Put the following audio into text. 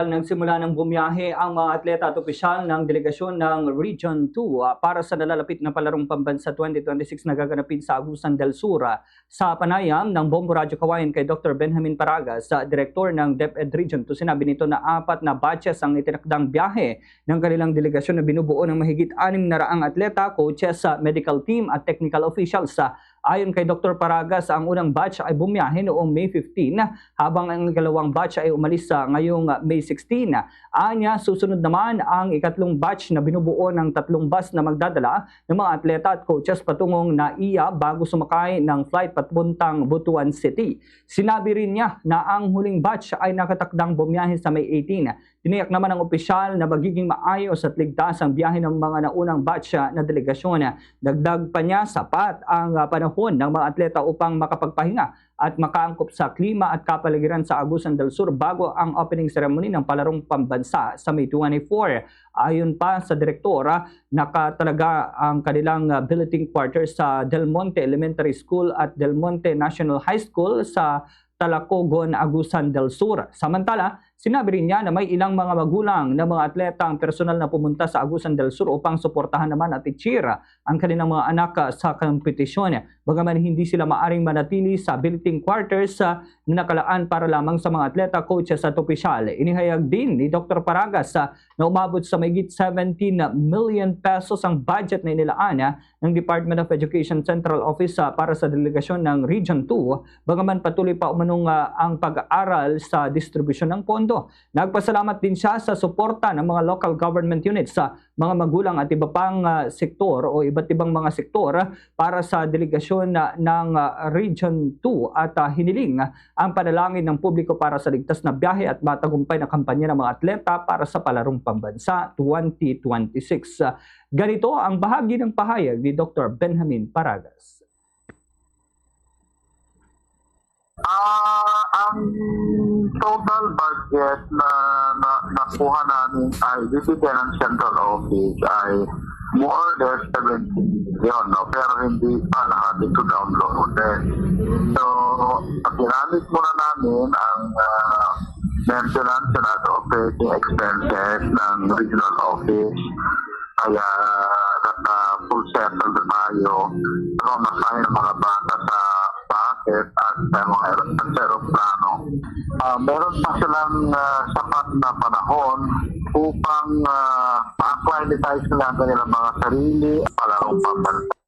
Nagsimula ng bumiyahe ang mga atleta at opisyal ng delegasyon ng Region 2 para sa nalalapit na palarong pambansa 2026 na gaganapin sa Agusan del Sur. Sa panayam ng Bombo Radio Kawayan kay Dr. Benjamin Paragas, Direktor ng DepEd Region 2, sinabi nito na 4 na batches ang itinakdang biyahe ng kanilang delegasyon na binubuo ng mahigit 600 atleta, coaches, medical team at technical officials. Ayon kay Dr. Paragas, ang unang batch ay bumiyahe noong May 15 habang ang ikalawang batch ay umalis ngayong May 16. Anya, susunod naman ang ikatlong batch na binubuo ng 3 bus na magdadala ng mga atleta at coaches patungong NAIA bago sumakay ng flight papuntang Butuan City. Sinabi rin niya na ang huling batch ay nakatakdang bumiyahe sa May 18. Tiniyak naman ng opisyal na magiging maayos at ligtas ang biyahe ng mga naunang batch na delegasyon. Dagdag pa niya, sapat ang panahon ng mga atleta upang makapagpahinga at makaangkop sa klima at kapaligiran sa Agusan del Sur bago ang opening ceremony ng palarong pambansa sa May 24. Ayon pa sa direktora, nakatalaga ang kanilang billeting quarters sa Del Monte Elementary School at Del Monte National High School sa Talacogon, Agusan del Sur. Samantala, sinabi rin niya na may ilang mga magulang na mga atleta ang personal na pumunta sa Agusan del Sur upang suportahan naman at i-cheer ang kanilang mga anak sa kompetisyon. Bagaman hindi sila maaring manatili sa billeting quarters na nakalaan para lamang sa mga atleta, coaches at opisyal. Inihayag din ni Dr. Paragas na umabot sa mahigit 17 million pesos ang budget na inilaan ng Department of Education Central Office para sa delegasyon ng Region 2, bagaman patuloy pa umanong ang pag-aaral sa distribusyon ng pondo. Nagpasalamat din siya sa suporta ng mga local government units sa mga magulang at iba pang sektor o iba't ibang mga sektor para sa delegasyon ng Region 2 at hiniling ang panalangin ng publiko para sa ligtas na biyahe at matagumpay na kampanya ng mga atleta para sa palarong pambansa 2026. Ganito ang bahagi ng pahayag ni Dr. Benjamin Paragas. Ang total budget na nakuha namin ay bibigyan ng Central Office ay more or less 70 million, no? Pero hindi pa lahat ito downloaded. So, ginamit muna namin ang maintenance and operating expenses ng regional office. Kaya naka-full settle na tayo. So, masahin ang mga bata sa bakit at sa mga aeroplano. Meron pa silang sapat na panahon upang ma-acclimatize nila ang kanilang mga sarili palarong pambansa.